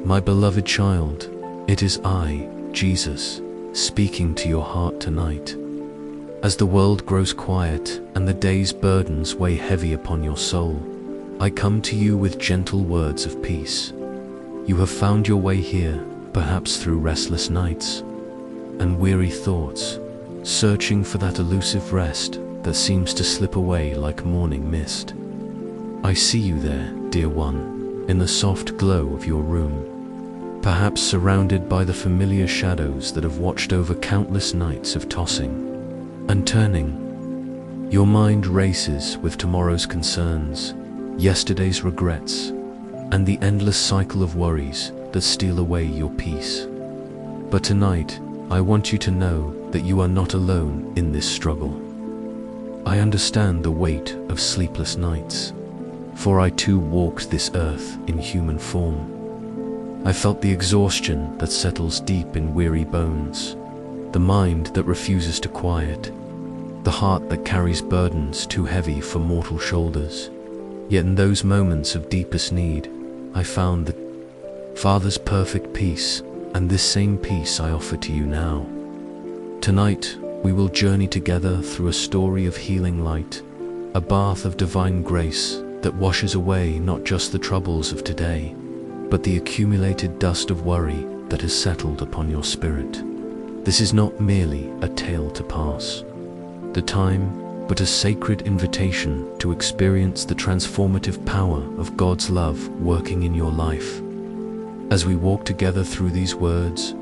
My beloved child, it is I, Jesus, speaking to your heart tonight. As the world grows quiet and the day's burdens weigh heavy upon your soul, I come to you with gentle words of peace. You have found your way here, perhaps through restless nights and weary thoughts, searching for that elusive rest that seems to slip away like morning mist. I see you there, dear one, in the soft glow of your room, perhaps surrounded by the familiar shadows that have watched over countless nights of tossing and turning. Your mind races with tomorrow's concerns, yesterday's regrets, and the endless cycle of worries that steal away your peace. But tonight, I want you to know that you are not alone in this struggle. I understand the weight of sleepless nights, for I too walked this earth in human form. I felt the exhaustion that settles deep in weary bones, the mind that refuses to quiet, the heart that carries burdens too heavy for mortal shoulders. Yet in those moments of deepest need, I found the Father's perfect peace, and this same peace I offer to you now. Tonight, we will journey together through a story of healing light, a bath of divine grace that washes away not just the troubles of today, but the accumulated dust of worry that has settled upon your spirit. This is not merely a tale to pass the time, but a sacred invitation to experience the transformative power of God's love working in your life. As we walk together through these words,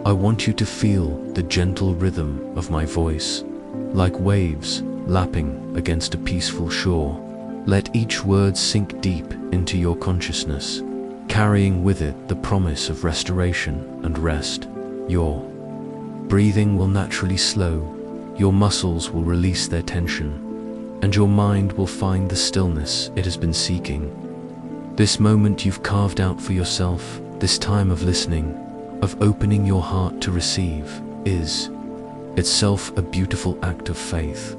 I want you to feel the gentle rhythm of my voice, like waves lapping against a peaceful shore. Let each word sink deep into your consciousness, carrying with it the promise of restoration and rest. Your breathing will naturally slow, your muscles will release their tension, and your mind will find the stillness it has been seeking. This moment you've carved out for yourself, this time of listening, of opening your heart to receive, is itself a beautiful act of faith.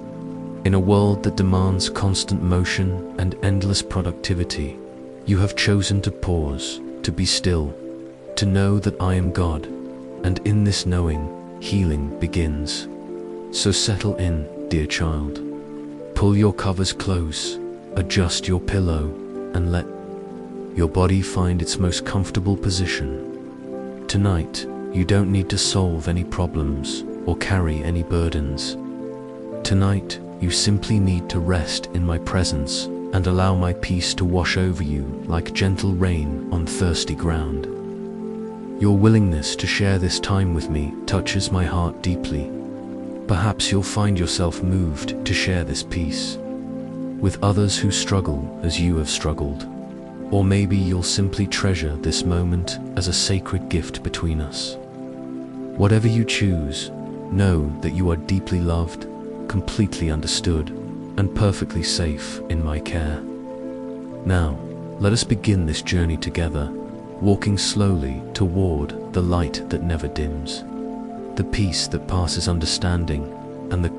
In a world that demands constant motion and endless productivity, you have chosen to pause, to be still, to know that I am God, and in this knowing, healing begins. So settle in, dear child. Pull your covers close, adjust your pillow, and let your body find its most comfortable position. Tonight, you don't need to solve any problems or carry any burdens. Tonight, you simply need to rest in my presence and allow my peace to wash over you like gentle rain on thirsty ground. Your willingness to share this time with me touches my heart deeply. Perhaps you'll find yourself moved to share this peace with others who struggle as you have struggled. Or maybe you'll simply treasure this moment as a sacred gift between us. Whatever you choose, know that you are deeply loved, completely understood, and perfectly safe in my care. Now, let us begin this journey together, walking slowly toward the light that never dims, the peace that passes understanding, and the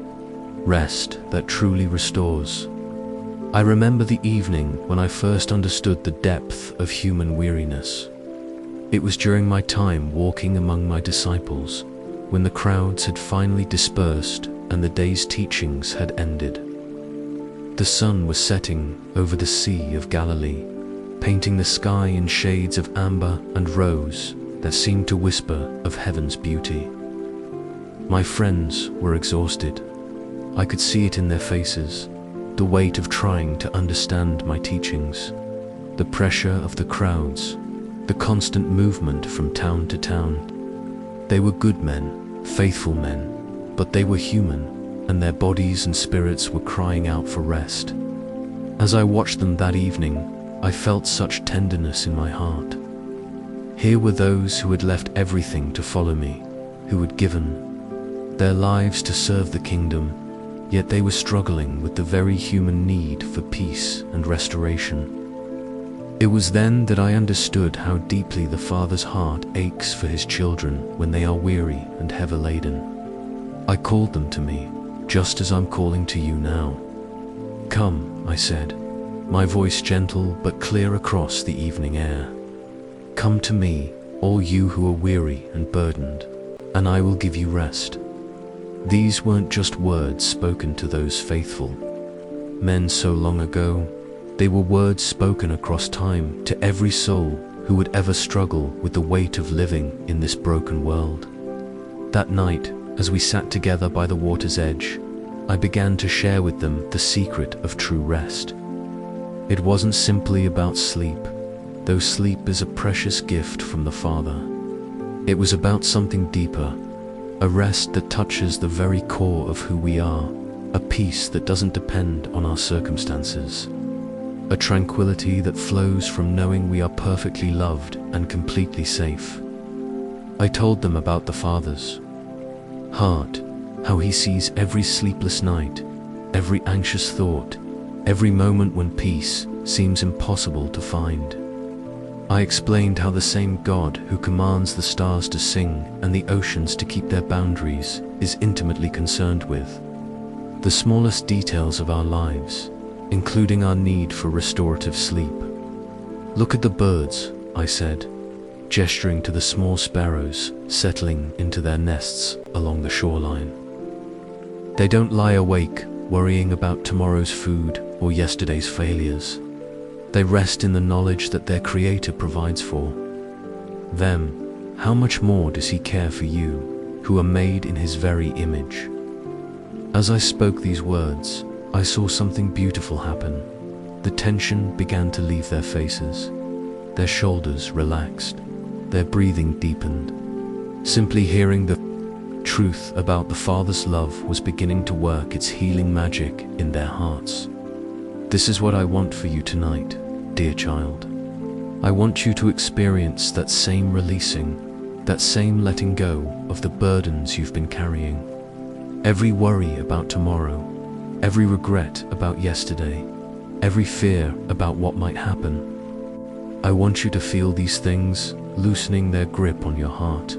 rest that truly restores. I remember the evening when I first understood the depth of human weariness. It was during my time walking among my disciples, when the crowds had finally dispersed and the day's teachings had ended. The sun was setting over the Sea of Galilee, painting the sky in shades of amber and rose that seemed to whisper of heaven's beauty. My friends were exhausted. I could see it in their faces, the weight of trying to understand my teachings, the pressure of the crowds, the constant movement from town to town. They were good men, faithful men, but they were human, and their bodies and spirits were crying out for rest. As I watched them that evening, I felt such tenderness in my heart. Here were those who had left everything to follow me, who had given their lives to serve the kingdom, yet they were struggling with the very human need for peace and restoration. It was then that I understood how deeply the Father's heart aches for his children when they are weary and heavy laden. I called them to me, just as I'm calling to you now. Come, I said, my voice gentle but clear across the evening air. Come to me, all you who are weary and burdened, and I will give you rest. These weren't just words spoken to those faithful men so long ago. They were words spoken across time to every soul who would ever struggle with the weight of living in this broken world. That night, as we sat together by the water's edge, I began to share with them the secret of true rest. It wasn't simply about sleep, though sleep is a precious gift from the Father. It was about something deeper, a rest that touches the very core of who we are, a peace that doesn't depend on our circumstances, a tranquility that flows from knowing we are perfectly loved and completely safe. I told them about the Father's heart, how he sees every sleepless night, every anxious thought, every moment when peace seems impossible to find. I explained how the same God who commands the stars to sing and the oceans to keep their boundaries is intimately concerned with the smallest details of our lives, including our need for restorative sleep. Look at the birds, I said, gesturing to the small sparrows settling into their nests along the shoreline. They don't lie awake, worrying about tomorrow's food or yesterday's failures. They rest in the knowledge that their Creator provides for them. How much more does He care for you, who are made in His very image? As I spoke these words, I saw something beautiful happen. The tension began to leave their faces. Their shoulders relaxed. Their breathing deepened. Simply hearing the truth about the Father's love was beginning to work its healing magic in their hearts. This is what I want for you tonight, dear child. I want you to experience that same releasing, that same letting go of the burdens you've been carrying. Every worry about tomorrow, every regret about yesterday, every fear about what might happen. I want you to feel these things loosening their grip on your heart.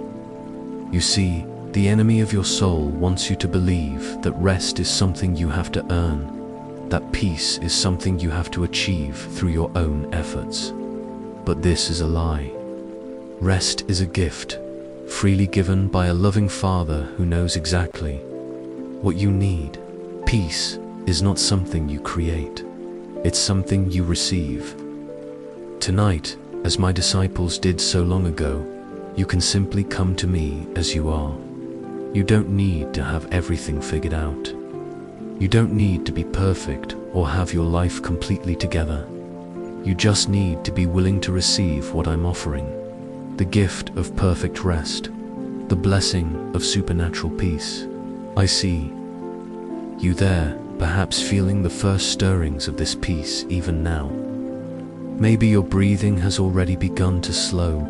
You see, the enemy of your soul wants you to believe that rest is something you have to earn, that peace is something you have to achieve through your own efforts. But this is a lie. Rest is a gift, freely given by a loving Father who knows exactly what you need. Peace is not something you create, it's something you receive. Tonight, as my disciples did so long ago, you can simply come to me as you are. You don't need to have everything figured out. You don't need to be perfect or have your life completely together. You just need to be willing to receive what I'm offering, the gift of perfect rest, the blessing of supernatural peace. I see you there, perhaps feeling the first stirrings of this peace even now. Maybe your breathing has already begun to slow.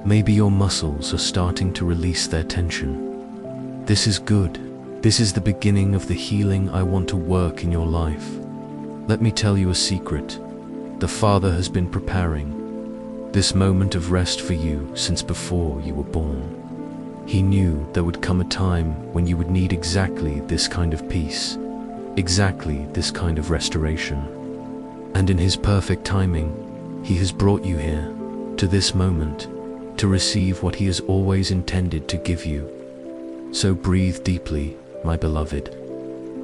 Maybe your muscles are starting to release their tension. This is good. This is the beginning of the healing I want to work in your life. Let me tell you a secret. The Father has been preparing this moment of rest for you since before you were born. He knew there would come a time when you would need exactly this kind of peace, exactly this kind of restoration. And in His perfect timing, He has brought you here, to this moment, to receive what He has always intended to give you. So breathe deeply, my beloved.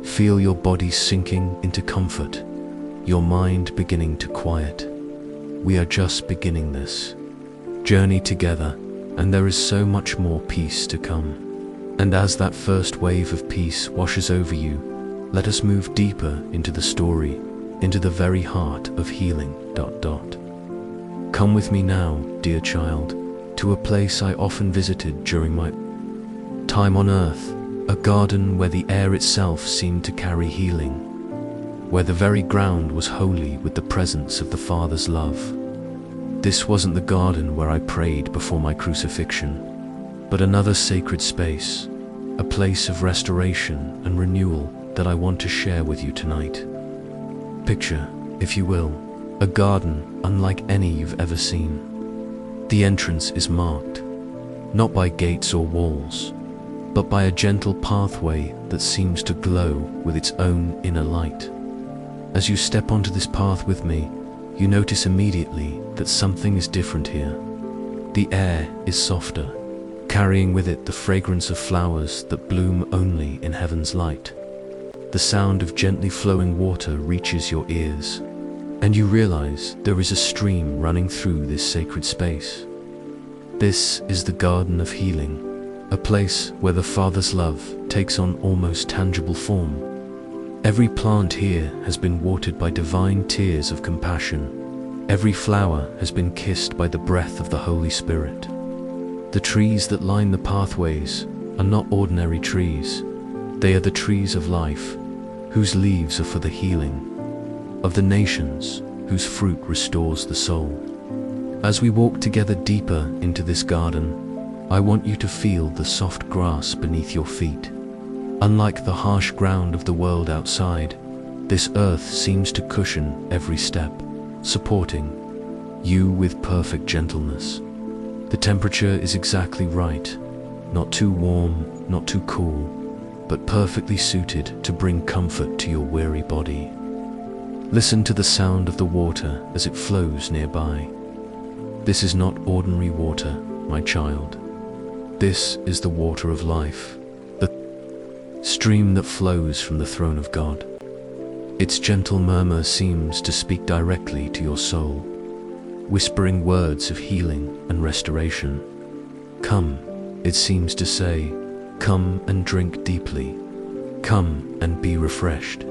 Feel your body sinking into comfort, your mind beginning to quiet. We are just beginning this journey together, and there is so much more peace to come. And as that first wave of peace washes over you, let us move deeper into the story, into the very heart of healing. Come with me now, dear child, to a place I often visited during my time on earth, a garden where the air itself seemed to carry healing, where the very ground was holy with the presence of the Father's love. This wasn't the garden where I prayed before my crucifixion, but another sacred space, a place of restoration and renewal that I want to share with you tonight. Picture, if you will, a garden unlike any you've ever seen. The entrance is marked, not by gates or walls, but by a gentle pathway that seems to glow with its own inner light. As you step onto this path with me, you notice immediately that something is different here. The air is softer, carrying with it the fragrance of flowers that bloom only in heaven's light. The sound of gently flowing water reaches your ears, and you realize there is a stream running through this sacred space. This is the Garden of Healing, a place where the Father's love takes on almost tangible form. Every plant here has been watered by divine tears of compassion. Every flower has been kissed by the breath of the Holy Spirit. The trees that line the pathways are not ordinary trees. They are the trees of life, whose leaves are for the healing of the nations, whose fruit restores the soul. As we walk together deeper into this garden, I want you to feel the soft grass beneath your feet. Unlike the harsh ground of the world outside, this earth seems to cushion every step, supporting you with perfect gentleness. The temperature is exactly right, not too warm, not too cool, but perfectly suited to bring comfort to your weary body. Listen to the sound of the water as it flows nearby. This is not ordinary water, my child. This is the water of life, the stream that flows from the throne of God. Its gentle murmur seems to speak directly to your soul, whispering words of healing and restoration. Come, it seems to say, come and drink deeply. Come and be refreshed.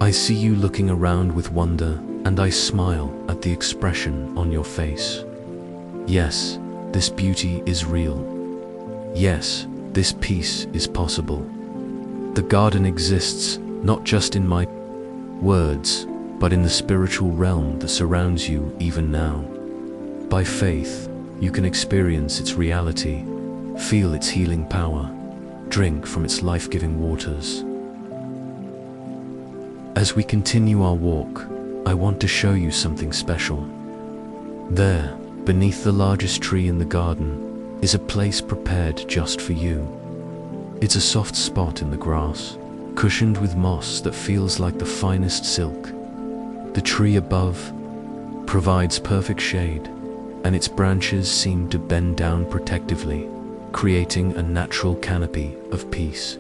I see you looking around with wonder, and I smile at the expression on your face. Yes, this beauty is real. Yes, this peace is possible. The garden exists not just in my words, but in the spiritual realm that surrounds you even now. By faith, you can experience its reality, feel its healing power, drink from its life-giving waters. As we continue our walk, I want to show you something special. There, beneath the largest tree in the garden, is a place prepared just for you. It's a soft spot in the grass, cushioned with moss that feels like the finest silk. The tree above provides perfect shade, and its branches seem to bend down protectively, creating a natural canopy of peace.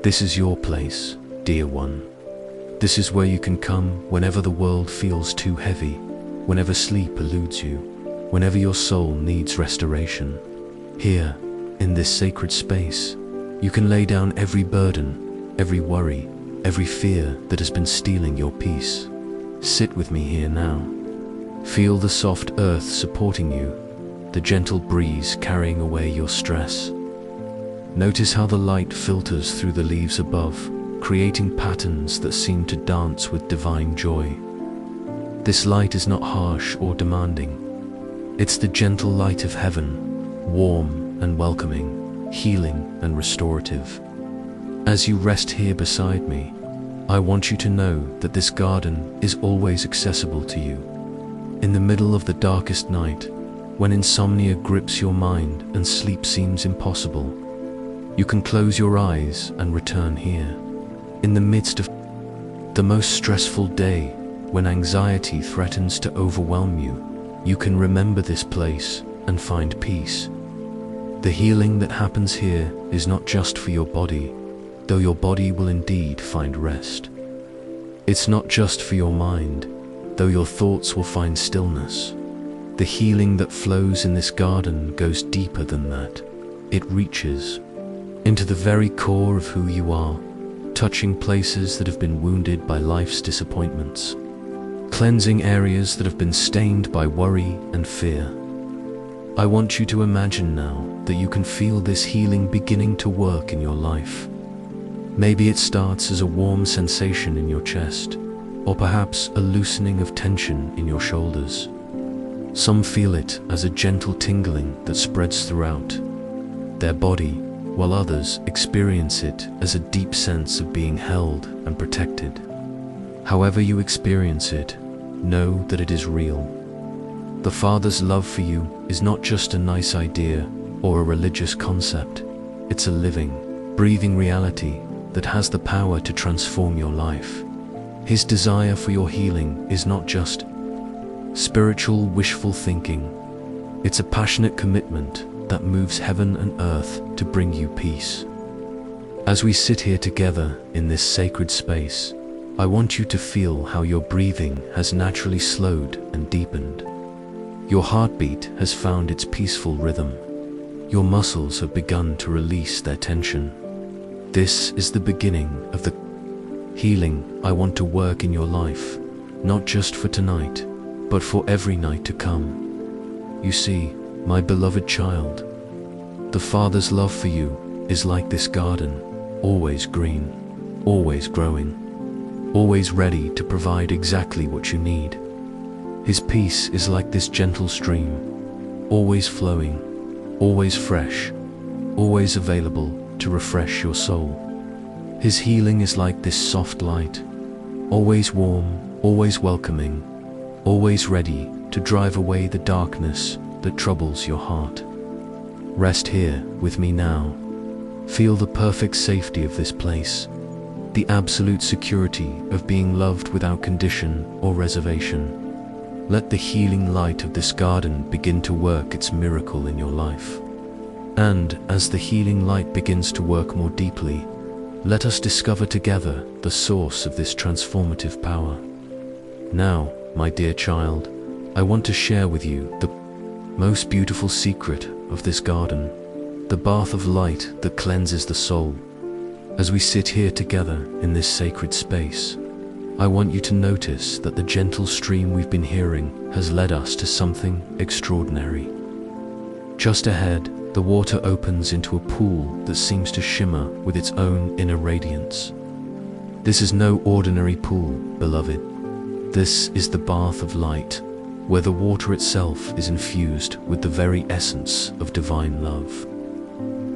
This is your place, dear one. This is where you can come whenever the world feels too heavy, whenever sleep eludes you, whenever your soul needs restoration. Here, in this sacred space, you can lay down every burden, every worry, every fear that has been stealing your peace. Sit with me here now. Feel the soft earth supporting you, the gentle breeze carrying away your stress. Notice how the light filters through the leaves above, creating patterns that seem to dance with divine joy. This light is not harsh or demanding. It's the gentle light of heaven, warm and welcoming, healing and restorative. As you rest here beside me, I want you to know that this garden is always accessible to you. In the middle of the darkest night, when insomnia grips your mind and sleep seems impossible, you can close your eyes and return here. In the midst of the most stressful day, when anxiety threatens to overwhelm you, you can remember this place and find peace. The healing that happens here is not just for your body, though your body will indeed find rest. It's not just for your mind, though your thoughts will find stillness. The healing that flows in this garden goes deeper than that. It reaches into the very core of who you are, touching places that have been wounded by life's disappointments, cleansing areas that have been stained by worry and fear. I want you to imagine now that you can feel this healing beginning to work in your life. Maybe it starts as a warm sensation in your chest, or perhaps a loosening of tension in your shoulders. Some feel it as a gentle tingling that spreads throughout their body, while others experience it as a deep sense of being held and protected. However you experience it, know that it is real. The Father's love for you is not just a nice idea or a religious concept. It's a living, breathing reality that has the power to transform your life. His desire for your healing is not just spiritual wishful thinking. It's a passionate commitment that moves heaven and earth to bring you peace. As we sit here together in this sacred space, I want you to feel how your breathing has naturally slowed and deepened. Your heartbeat has found its peaceful rhythm. Your muscles have begun to release their tension. This is the beginning of the healing I want to work in your life, not just for tonight, but for every night to come. You see, my beloved child, the Father's love for you is like this garden, always green, always growing, always ready to provide exactly what you need. His peace is like this gentle stream, always flowing, always fresh, always available to refresh your soul. His healing is like this soft light, always warm, always welcoming, always ready to drive away the darkness that troubles your heart. Rest here with me now. Feel the perfect safety of this place, the absolute security of being loved without condition or reservation. Let the healing light of this garden begin to work its miracle in your life. And as the healing light begins to work more deeply, let us discover together the source of this transformative power. Now, my dear child, I want to share with you the most beautiful secret of this garden, the bath of light that cleanses the soul. As we sit here together in this sacred space, I want you to notice that the gentle stream we've been hearing has led us to something extraordinary. Just ahead, the water opens into a pool that seems to shimmer with its own inner radiance. This is no ordinary pool, beloved. This is the bath of light, where the water itself is infused with the very essence of divine love.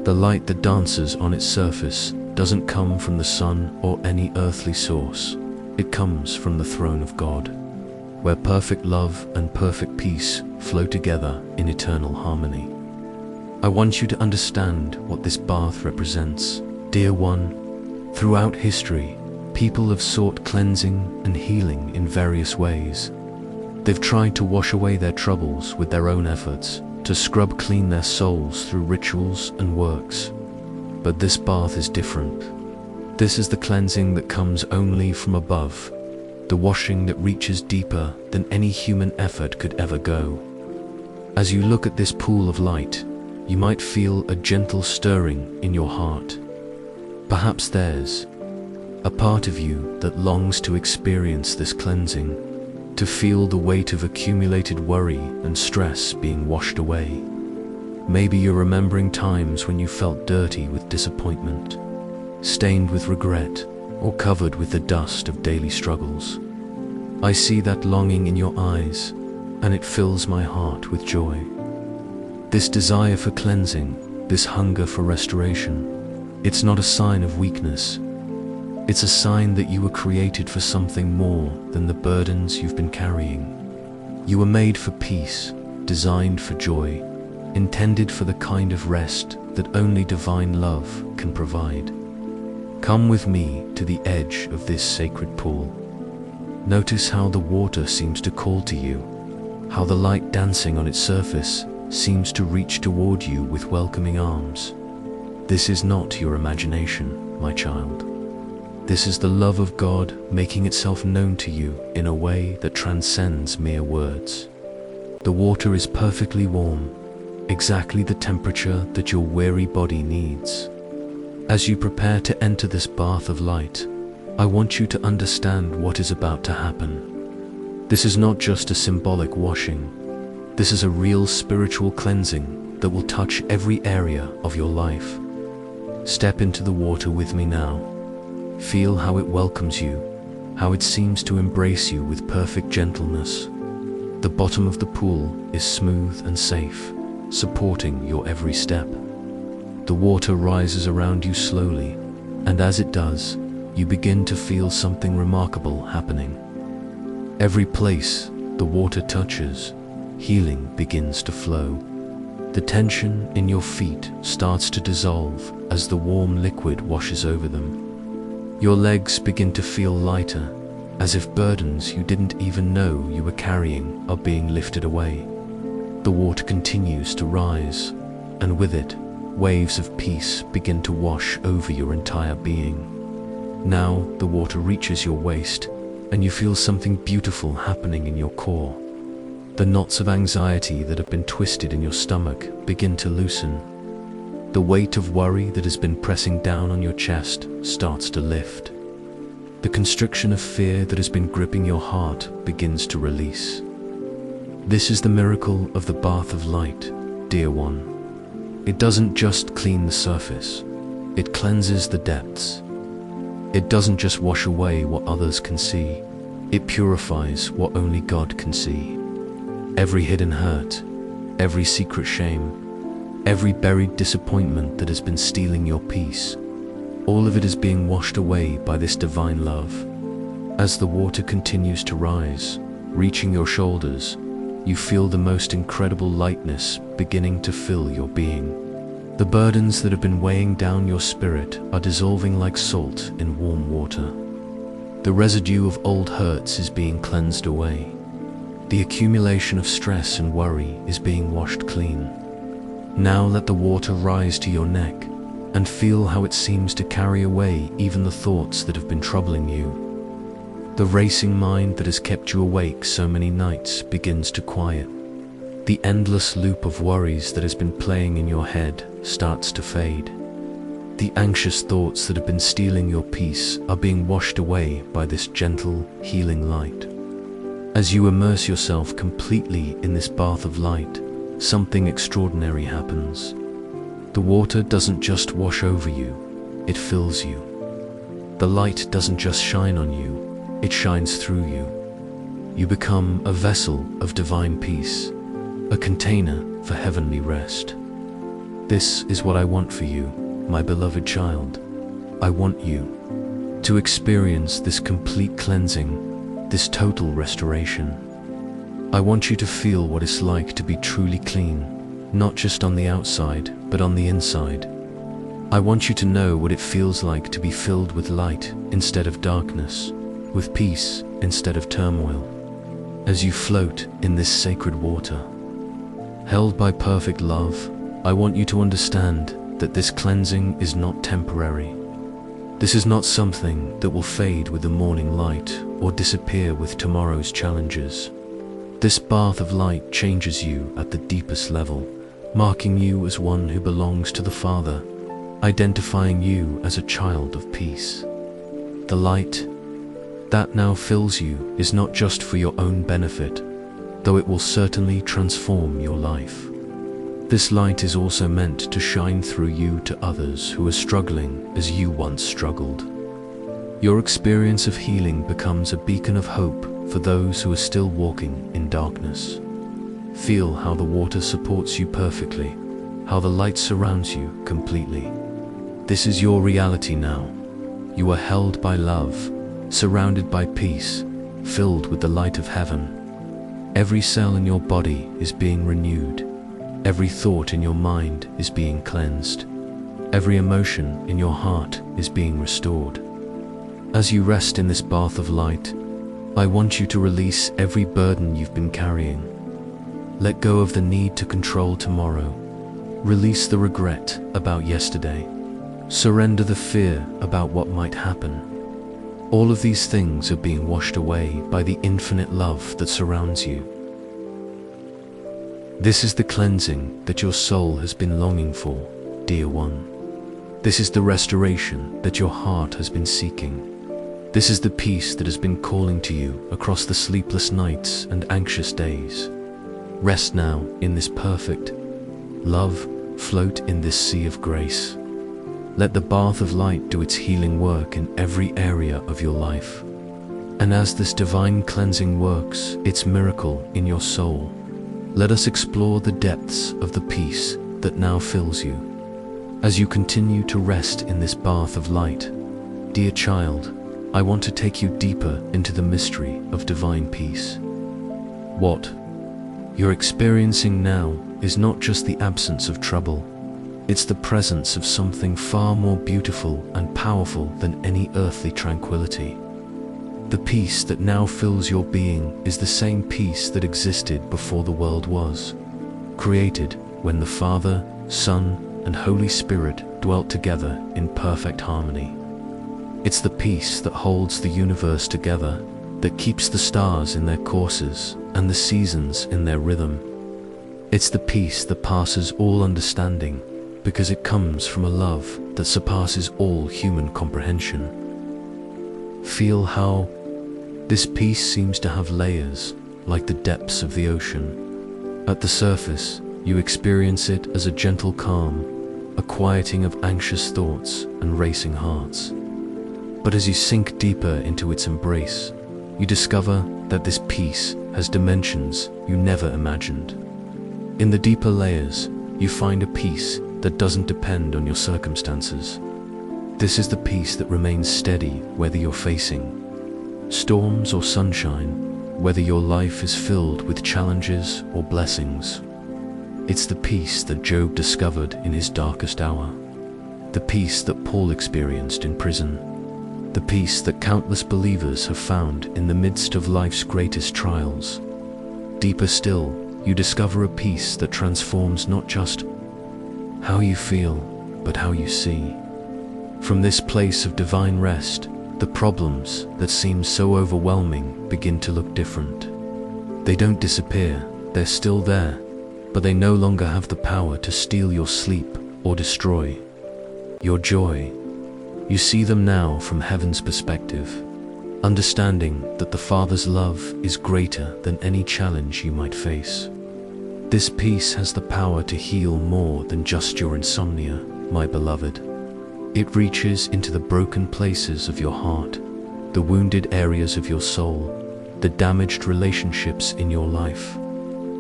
The light that dances on its surface doesn't come from the sun or any earthly source. It comes from the throne of God, where perfect love and perfect peace flow together in eternal harmony. I want you to understand what this bath represents. Dear one, throughout history, people have sought cleansing and healing in various ways. They've tried to wash away their troubles with their own efforts, to scrub clean their souls through rituals and works. But this bath is different. This is the cleansing that comes only from above, the washing that reaches deeper than any human effort could ever go. As you look at this pool of light, you might feel a gentle stirring in your heart. Perhaps there's a part of you that longs to experience this cleansing, to feel the weight of accumulated worry and stress being washed away. Maybe you're remembering times when you felt dirty with disappointment, stained with regret, or covered with the dust of daily struggles. I see that longing in your eyes, and it fills my heart with joy. This desire for cleansing, this hunger for restoration, it's not a sign of weakness. It's a sign that you were created for something more than the burdens you've been carrying. You were made for peace, designed for joy, intended for the kind of rest that only divine love can provide. Come with me to the edge of this sacred pool. Notice how the water seems to call to you, how the light dancing on its surface seems to reach toward you with welcoming arms. This is not your imagination, my child. This is the love of God making itself known to you in a way that transcends mere words. The water is perfectly warm, exactly the temperature that your weary body needs. As you prepare to enter this bath of light, I want you to understand what is about to happen. This is not just a symbolic washing. This is a real spiritual cleansing that will touch every area of your life. Step into the water with me now. Feel how it welcomes you, how it seems to embrace you with perfect gentleness. The bottom of the pool is smooth and safe, supporting your every step. The water rises around you slowly, and as it does, you begin to feel something remarkable happening. Every place the water touches, healing begins to flow. The tension in your feet starts to dissolve as the warm liquid washes over them. Your legs begin to feel lighter, as if burdens you didn't even know you were carrying are being lifted away. The water continues to rise, and with it, waves of peace begin to wash over your entire being. Now the water reaches your waist, and you feel something beautiful happening in your core. The knots of anxiety that have been twisted in your stomach begin to loosen. The weight of worry that has been pressing down on your chest starts to lift. The constriction of fear that has been gripping your heart begins to release. This is the miracle of the bath of light, dear one. It doesn't just clean the surface, it cleanses the depths. It doesn't just wash away what others can see, it purifies what only God can see. Every hidden hurt, every secret shame, every buried disappointment that has been stealing your peace, all of it is being washed away by this divine love. As the water continues to rise, reaching your shoulders, you feel the most incredible lightness beginning to fill your being. The burdens that have been weighing down your spirit are dissolving like salt in warm water. The residue of old hurts is being cleansed away. The accumulation of stress and worry is being washed clean. Now let the water rise to your neck and feel how it seems to carry away even the thoughts that have been troubling you. The racing mind that has kept you awake so many nights begins to quiet. The endless loop of worries that has been playing in your head starts to fade. The anxious thoughts that have been stealing your peace are being washed away by this gentle, healing light. As you immerse yourself completely in this bath of light, something extraordinary happens. The water doesn't just wash over you, it fills you. The light doesn't just shine on you, it shines through you. You become a vessel of divine peace, a container for heavenly rest. This is what I want for you, my beloved child. I want you to experience this complete cleansing, this total restoration. I want you to feel what it's like to be truly clean, not just on the outside, but on the inside. I want you to know what it feels like to be filled with light instead of darkness, with peace instead of turmoil. As you float in this sacred water, held by perfect love, I want you to understand that this cleansing is not temporary. This is not something that will fade with the morning light or disappear with tomorrow's challenges. This bath of light changes you at the deepest level, marking you as one who belongs to the Father, identifying you as a child of peace. The light that now fills you is not just for your own benefit, though it will certainly transform your life. This light is also meant to shine through you to others who are struggling as you once struggled. Your experience of healing becomes a beacon of hope for those who are still walking in darkness. Feel how the water supports you perfectly, how the light surrounds you completely. This is your reality now. You are held by love, surrounded by peace, filled with the light of heaven. Every cell in your body is being renewed. Every thought in your mind is being cleansed. Every emotion in your heart is being restored. As you rest in this bath of light, I want you to release every burden you've been carrying. Let go of the need to control tomorrow. Release the regret about yesterday. Surrender the fear about what might happen. All of these things are being washed away by the infinite love that surrounds you. This is the cleansing that your soul has been longing for, dear one. This is the restoration that your heart has been seeking. This is the peace that has been calling to you across the sleepless nights and anxious days. Rest now in this perfect love, float in this sea of grace. Let the bath of light do its healing work in every area of your life. And as this divine cleansing works its miracle in your soul, let us explore the depths of the peace that now fills you. As you continue to rest in this bath of light, dear child, I want to take you deeper into the mystery of divine peace. What you're experiencing now is not just the absence of trouble, it's the presence of something far more beautiful and powerful than any earthly tranquility. The peace that now fills your being is the same peace that existed before the world was. created when the Father, Son, and Holy Spirit dwelt together in perfect harmony. It's the peace that holds the universe together, that keeps the stars in their courses and the seasons in their rhythm. It's the peace that passes all understanding, because it comes from a love that surpasses all human comprehension. Feel how this peace seems to have layers, like the depths of the ocean. At the surface, you experience it as a gentle calm, a quieting of anxious thoughts and racing hearts. But as you sink deeper into its embrace, you discover that this peace has dimensions you never imagined. In the deeper layers, you find a peace that doesn't depend on your circumstances. This is the peace that remains steady whether you're facing storms or sunshine, whether your life is filled with challenges or blessings. It's the peace that Job discovered in his darkest hour, the peace that Paul experienced in prison, the peace that countless believers have found in the midst of life's greatest trials. Deeper still, you discover a peace that transforms not just how you feel, but how you see. From this place of divine rest, the problems that seem so overwhelming begin to look different. They don't disappear, they're still there, but they no longer have the power to steal your sleep or destroy your joy. You see them now from heaven's perspective, understanding that the Father's love is greater than any challenge you might face. This peace has the power to heal more than just your insomnia, my beloved. It reaches into the broken places of your heart, the wounded areas of your soul, the damaged relationships in your life.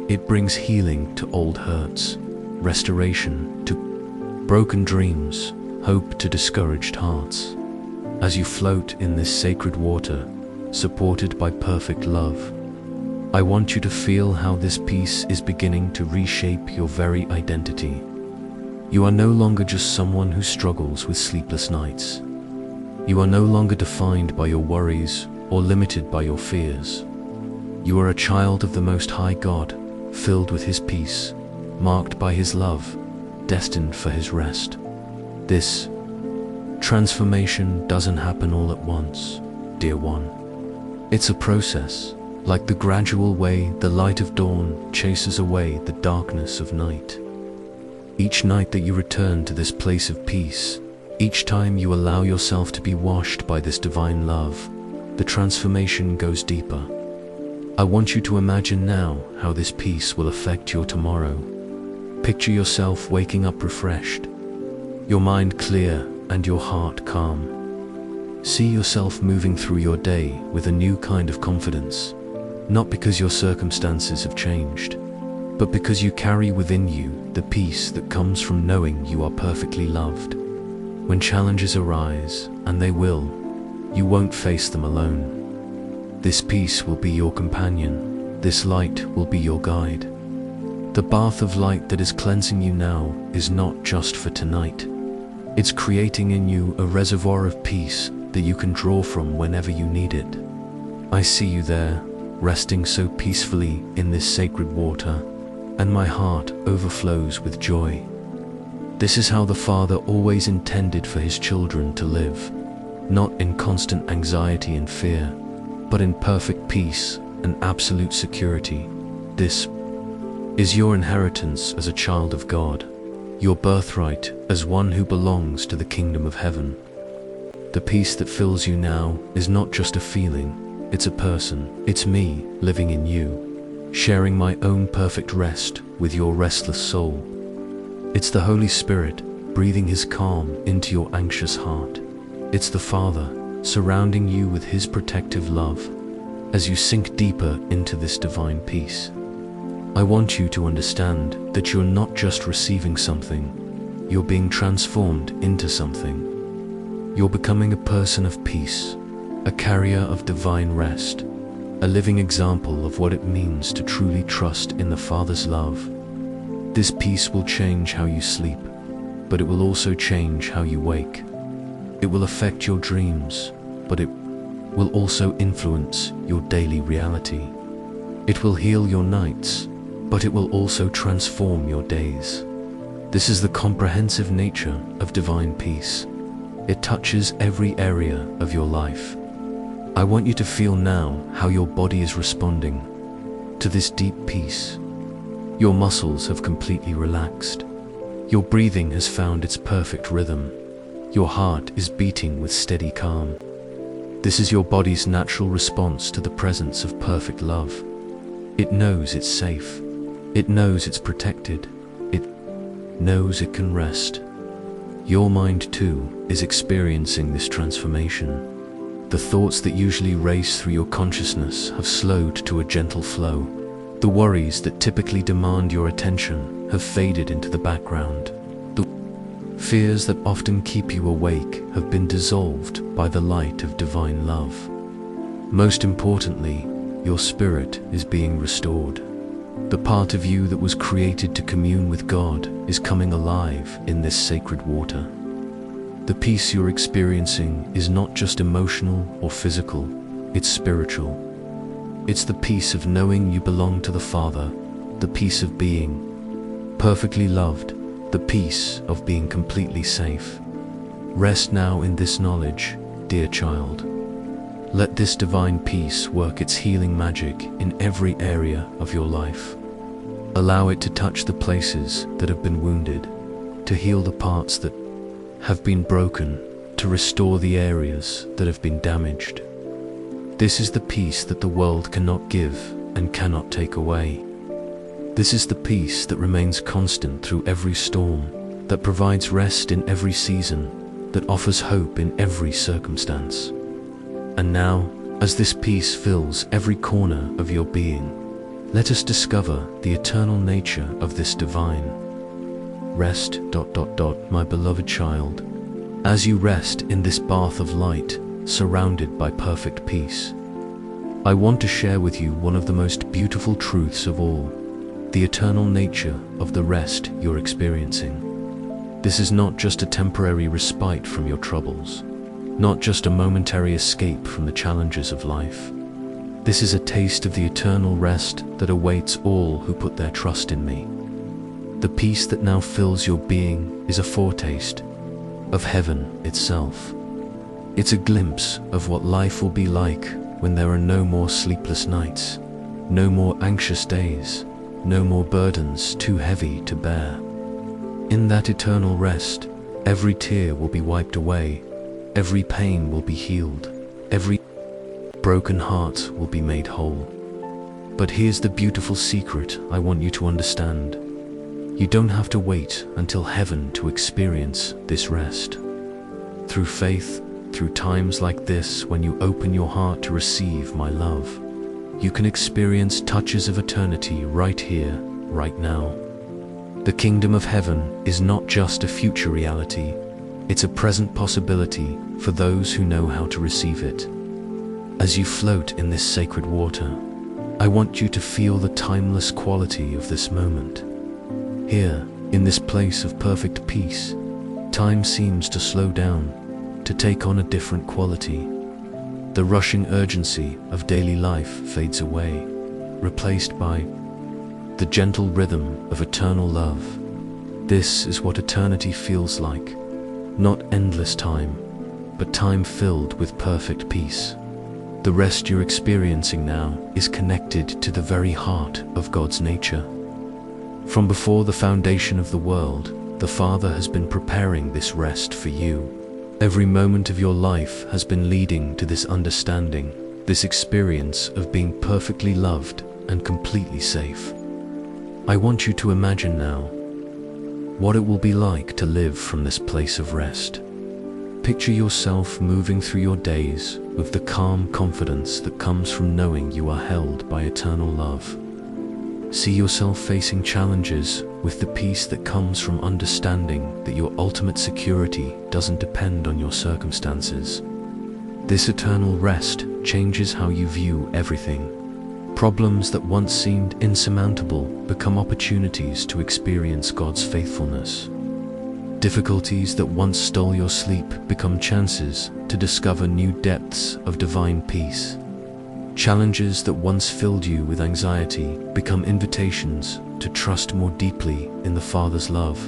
It brings healing to old hurts, restoration to broken dreams, hope to discouraged hearts. As you float in this sacred water, supported by perfect love, I want you to feel how this peace is beginning to reshape your very identity. You are no longer just someone who struggles with sleepless nights. You are no longer defined by your worries or limited by your fears. You are a child of the Most High God, filled with His peace, marked by His love, destined for His rest. This transformation doesn't happen all at once, dear one. It's a process, like the gradual way the light of dawn chases away the darkness of night. Each night that you return to this place of peace, each time you allow yourself to be washed by this divine love, the transformation goes deeper. I want you to imagine now how this peace will affect your tomorrow. Picture yourself waking up refreshed, your mind clear and your heart calm. See yourself moving through your day with a new kind of confidence, not because your circumstances have changed, but because you carry within you the peace that comes from knowing you are perfectly loved. When challenges arise, and they will, you won't face them alone. This peace will be your companion. This light will be your guide. The bath of light that is cleansing you now is not just for tonight. It's creating in you a reservoir of peace that you can draw from whenever you need it. I see you there, resting so peacefully in this sacred water, and my heart overflows with joy. This is how the Father always intended for His children to live, not in constant anxiety and fear, but in perfect peace and absolute security. This is your inheritance as a child of God, your birthright as one who belongs to the kingdom of heaven. The peace that fills you now is not just a feeling, it's a person. It's me living in you, sharing my own perfect rest with your restless soul. It's the Holy Spirit breathing His calm into your anxious heart. It's the Father surrounding you with His protective love as you sink deeper into this divine peace. I want you to understand that you're not just receiving something, you're being transformed into something. You're becoming a person of peace, a carrier of divine rest, a living example of what it means to truly trust in the Father's love. This peace will change how you sleep, but it will also change how you wake. It will affect your dreams, but it will also influence your daily reality. It will heal your nights, but it will also transform your days. This is the comprehensive nature of divine peace. It touches every area of your life. I want you to feel now how your body is responding to this deep peace. Your muscles have completely relaxed. Your breathing has found its perfect rhythm. Your heart is beating with steady calm. This is your body's natural response to the presence of perfect love. It knows it's safe. It knows it's protected. It knows it can rest. Your mind too is experiencing this transformation. The thoughts that usually race through your consciousness have slowed to a gentle flow. The worries that typically demand your attention have faded into the background. The fears that often keep you awake have been dissolved by the light of divine love. Most importantly, your spirit is being restored. The part of you that was created to commune with God is coming alive in this sacred water. The peace you're experiencing is not just emotional or physical, it's spiritual. It's the peace of knowing you belong to the Father, the peace of being perfectly loved, the peace of being completely safe. Rest now in this knowledge, dear child. Let this divine peace work its healing magic in every area of your life. Allow it to touch the places that have been wounded, to heal the parts that have been broken, to restore the areas that have been damaged. This is the peace that the world cannot give and cannot take away. This is the peace that remains constant through every storm, that provides rest in every season, that offers hope in every circumstance. And now, as this peace fills every corner of your being, let us discover the eternal nature of this divine rest. My beloved child, as you rest in this bath of light, surrounded by perfect peace, I want to share with you one of the most beautiful truths of all, the eternal nature of the rest you're experiencing. This is not just a temporary respite from your troubles, not just a momentary escape from the challenges of life. This is a taste of the eternal rest that awaits all who put their trust in me. The peace that now fills your being is a foretaste of heaven itself. It's a glimpse of what life will be like when there are no more sleepless nights, no more anxious days, no more burdens too heavy to bear. In that eternal rest, every tear will be wiped away, every pain will be healed, every broken heart will be made whole. But here's the beautiful secret I want you to understand. You don't have to wait until heaven to experience this rest. Through faith, through times like this when you open your heart to receive my love, you can experience touches of eternity right here, right now. The kingdom of heaven is not just a future reality, it's a present possibility for those who know how to receive it. As you float in this sacred water, I want you to feel the timeless quality of this moment. Here, in this place of perfect peace, time seems to slow down, to take on a different quality. The rushing urgency of daily life fades away, replaced by the gentle rhythm of eternal love. This is what eternity feels like, not endless time, but time filled with perfect peace. The rest you're experiencing now is connected to the very heart of God's nature. From before the foundation of the world, the Father has been preparing this rest for you. Every moment of your life has been leading to this understanding, this experience of being perfectly loved and completely safe. I want you to imagine now what it will be like to live from this place of rest. Picture yourself moving through your days with the calm confidence that comes from knowing you are held by eternal love. See yourself facing challenges with the peace that comes from understanding that your ultimate security doesn't depend on your circumstances. This eternal rest changes how you view everything. Problems that once seemed insurmountable become opportunities to experience God's faithfulness. Difficulties that once stole your sleep become chances to discover new depths of divine peace. Challenges that once filled you with anxiety become invitations to trust more deeply in the Father's love.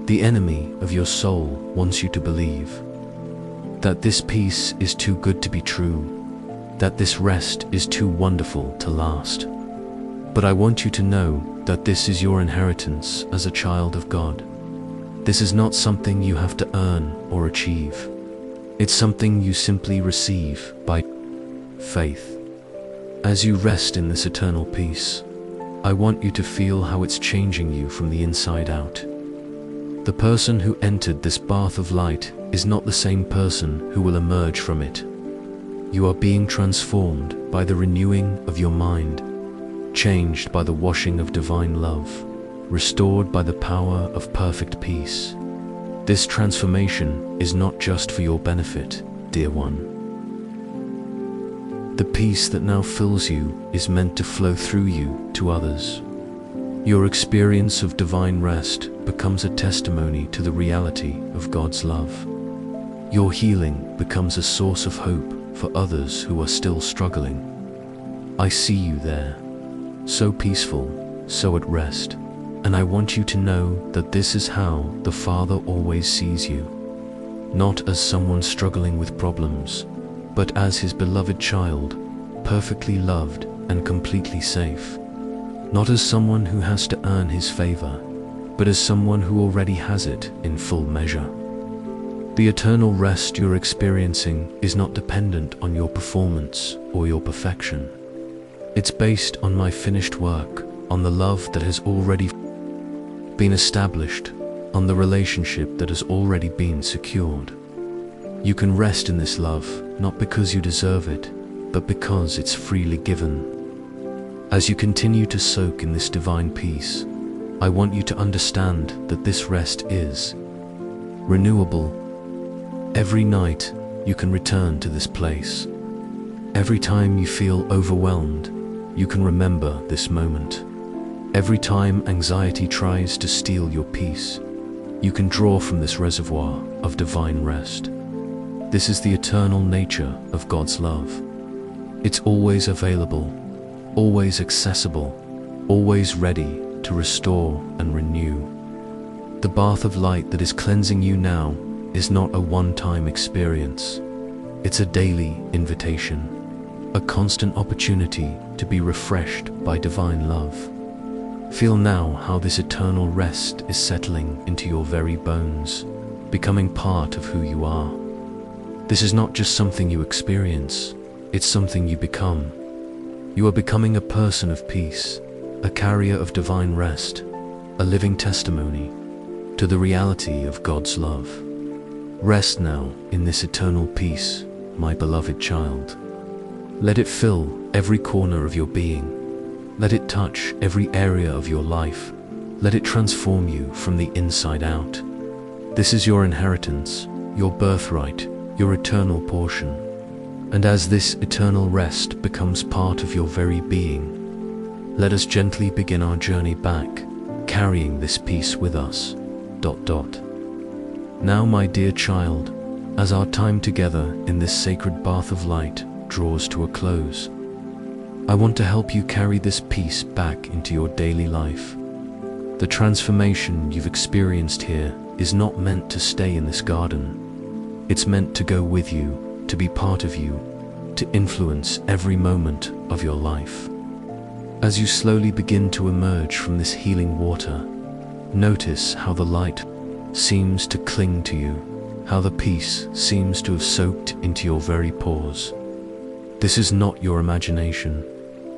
The enemy of your soul wants you to believe that this peace is too good to be true, that this rest is too wonderful to last. But I want you to know that this is your inheritance as a child of God. This is not something you have to earn or achieve. It's something you simply receive by faith. As you rest in this eternal peace, I want you to feel how it's changing you from the inside out. The person who entered this bath of light is not the same person who will emerge from it. You are being transformed by the renewing of your mind, changed by the washing of divine love, restored by the power of perfect peace. This transformation is not just for your benefit, dear one. The peace that now fills you is meant to flow through you to others. Your experience of divine rest becomes a testimony to the reality of God's love. Your healing becomes a source of hope for others who are still struggling. I see you there, so peaceful, so at rest, and I want you to know that this is how the Father always sees you. Not as someone struggling with problems, but as His beloved child, perfectly loved and completely safe. Not as someone who has to earn His favor, but as someone who already has it in full measure. The eternal rest you're experiencing is not dependent on your performance or your perfection. It's based on my finished work, on the love that has already been established, on the relationship that has already been secured. You can rest in this love, not because you deserve it, but because it's freely given. As you continue to soak in this divine peace, I want you to understand that this rest is renewable. Every night, you can return to this place. Every time you feel overwhelmed, you can remember this moment. Every time anxiety tries to steal your peace, you can draw from this reservoir of divine rest. This is the eternal nature of God's love. It's always available, always accessible, always ready to restore and renew. The bath of light that is cleansing you now is not a one-time experience. It's a daily invitation, a constant opportunity to be refreshed by divine love. Feel now how this eternal rest is settling into your very bones, becoming part of who you are. This is not just something you experience, it's something you become. You are becoming a person of peace, a carrier of divine rest, a living testimony to the reality of God's love. Rest now in this eternal peace, my beloved child. Let it fill every corner of your being. Let it touch every area of your life. Let it transform you from the inside out. This is your inheritance, your birthright, your eternal portion. And as this eternal rest becomes part of your very being, let us gently begin our journey back, carrying this peace with us. Now, my dear child, as our time together in this sacred bath of light draws to a close, I want to help you carry this peace back into your daily life. The transformation you've experienced here is not meant to stay in this garden. It's meant to go with you, to be part of you, to influence every moment of your life. As you slowly begin to emerge from this healing water, notice how the light seems to cling to you, how the peace seems to have soaked into your very pores. This is not your imagination.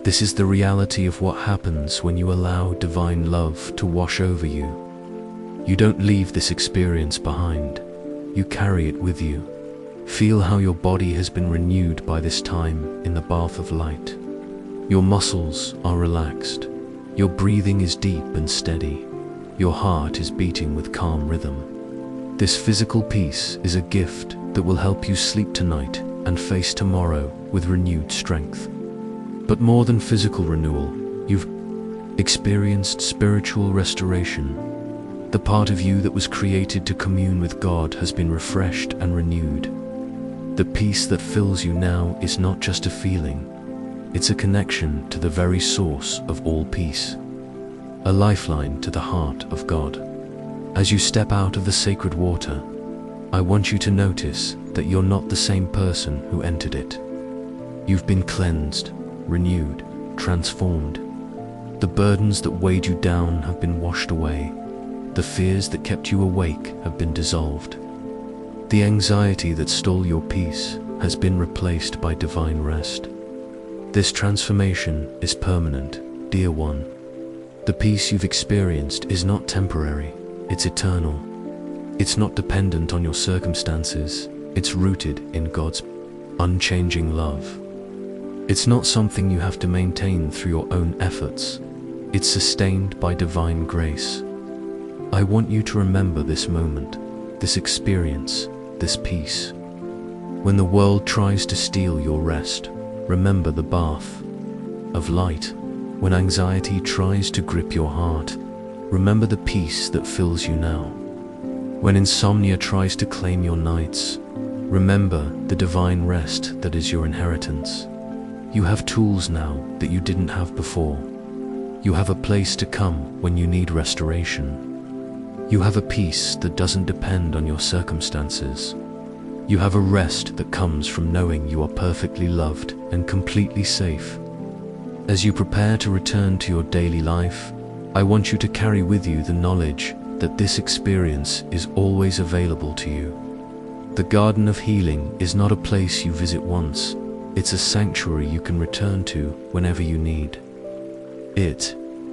This is the reality of what happens when you allow divine love to wash over you. You don't leave this experience behind. You carry it with you. Feel how your body has been renewed by this time in the bath of light. Your muscles are relaxed. Your breathing is deep and steady. Your heart is beating with calm rhythm. This physical peace is a gift that will help you sleep tonight and face tomorrow with renewed strength. But more than physical renewal, you've experienced spiritual restoration. The part of you that was created to commune with God has been refreshed and renewed. The peace that fills you now is not just a feeling, It's a connection to the very source of all peace, a lifeline to the heart of God. As you step out of the sacred water, I want you to notice that you're not the same person who entered it. You've been cleansed, renewed, transformed. The burdens that weighed you down have been washed away. The fears that kept you awake have been dissolved. The anxiety that stole your peace has been replaced by divine rest. This transformation is permanent, dear one. The peace you've experienced is not temporary, it's eternal. It's not dependent on your circumstances, it's rooted in God's unchanging love. It's not something you have to maintain through your own efforts, it's sustained by divine grace. I want you to remember this moment, this experience, this peace. When the world tries to steal your rest, remember the bath of light. When anxiety tries to grip your heart, remember the peace that fills you now. When insomnia tries to claim your nights, remember the divine rest that is your inheritance. You have tools now that you didn't have before. You have a place to come when you need restoration. You have a peace that doesn't depend on your circumstances. You have a rest that comes from knowing you are perfectly loved and completely safe. As you prepare to return to your daily life, I want you to carry with you the knowledge that this experience is always available to you. The Garden of Healing is not a place you visit once, it's a sanctuary you can return to whenever you need.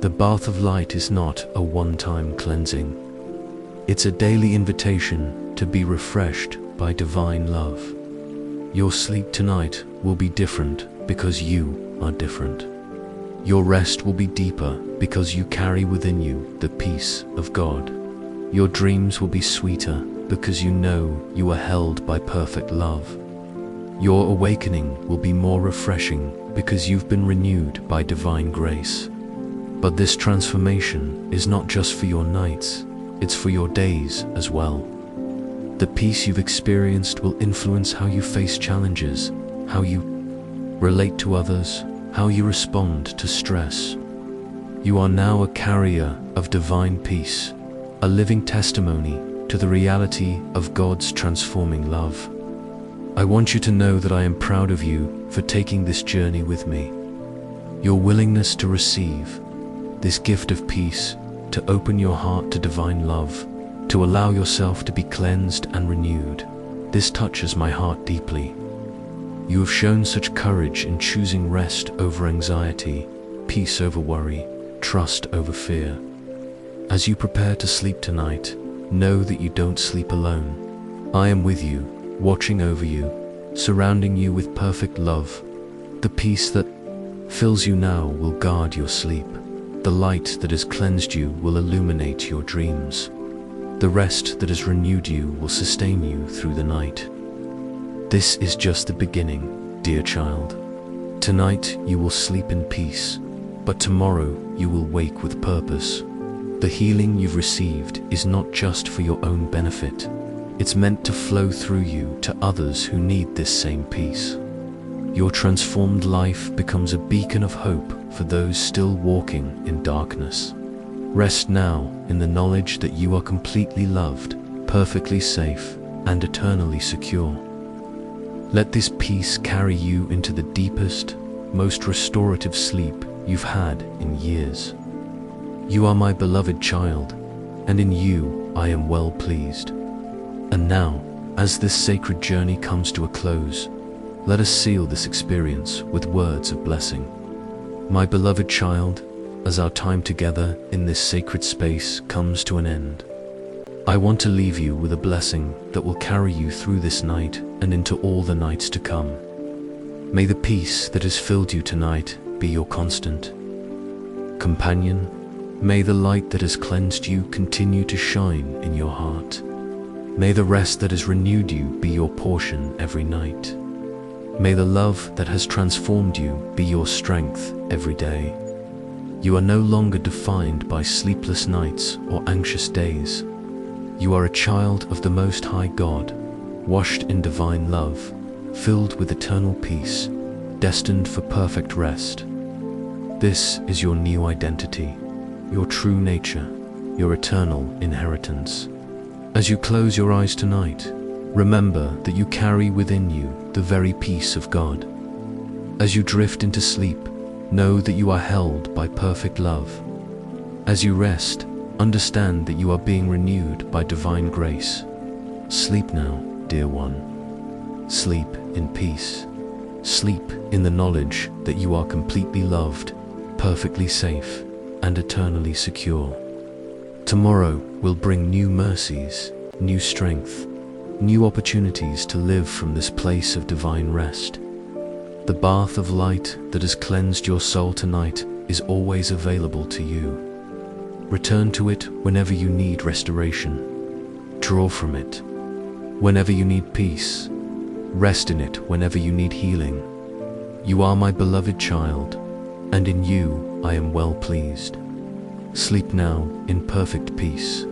The bath of light, is not a one-time cleansing. It's a daily invitation to be refreshed by divine love. Your sleep tonight will be different because you are different. Your rest will be deeper because you carry within you the peace of God. Your dreams will be sweeter because you know you are held by perfect love. Your awakening will be more refreshing because you've been renewed by divine grace. But this transformation is not just for your nights, it's for your days as well. The peace you've experienced will influence how you face challenges, how you relate to others, how you respond to stress. You are now a carrier of divine peace, a living testimony to the reality of God's transforming love. I want you to know that I am proud of you for taking this journey with me. Your willingness to receive this gift of peace, to open your heart to divine love, to allow yourself to be cleansed and renewed, this touches my heart deeply. You have shown such courage in choosing rest over anxiety, peace over worry, trust over fear. As you prepare to sleep tonight, know that you don't sleep alone. I am with you, watching over you, surrounding you with perfect love. The peace that fills you now will guard your sleep. The light that has cleansed you will illuminate your dreams. The rest that has renewed you will sustain you through the night. This is just the beginning, dear child. Tonight you will sleep in peace, but tomorrow you will wake with purpose. The healing you've received is not just for your own benefit. It's meant to flow through you to others who need this same peace. Your transformed life becomes a beacon of hope for those still walking in darkness. Rest now in the knowledge that you are completely loved, perfectly safe, and eternally secure. Let this peace carry you into the deepest, most restorative sleep you've had in years. You are my beloved child, and in you I am well pleased. And now, as this sacred journey comes to a close, let us seal this experience with words of blessing. My beloved child, as our time together in this sacred space comes to an end, I want to leave you with a blessing that will carry you through this night and into all the nights to come. May the peace that has filled you tonight be your constant companion. May the light that has cleansed you continue to shine in your heart. May the rest that has renewed you be your portion every night. May the love that has transformed you be your strength every day. You are no longer defined by sleepless nights or anxious days. You are a child of the Most High God, washed in divine love, filled with eternal peace, destined for perfect rest. This is your new identity, your true nature, your eternal inheritance. As you close your eyes tonight, remember that you carry within you the very peace of God. As you drift into sleep, know that you are held by perfect love. As you rest, understand that you are being renewed by divine grace. Sleep now, dear one. Sleep in peace. Sleep in the knowledge that you are completely loved, perfectly safe, and eternally secure. Tomorrow will bring new mercies, new strength, new opportunities to live from this place of divine rest. The bath of light that has cleansed your soul tonight is always available to you. Return to it whenever you need restoration. Draw from it whenever you need peace. Rest in it whenever you need healing. You are my beloved child, and in you I am well pleased. Sleep now in perfect peace.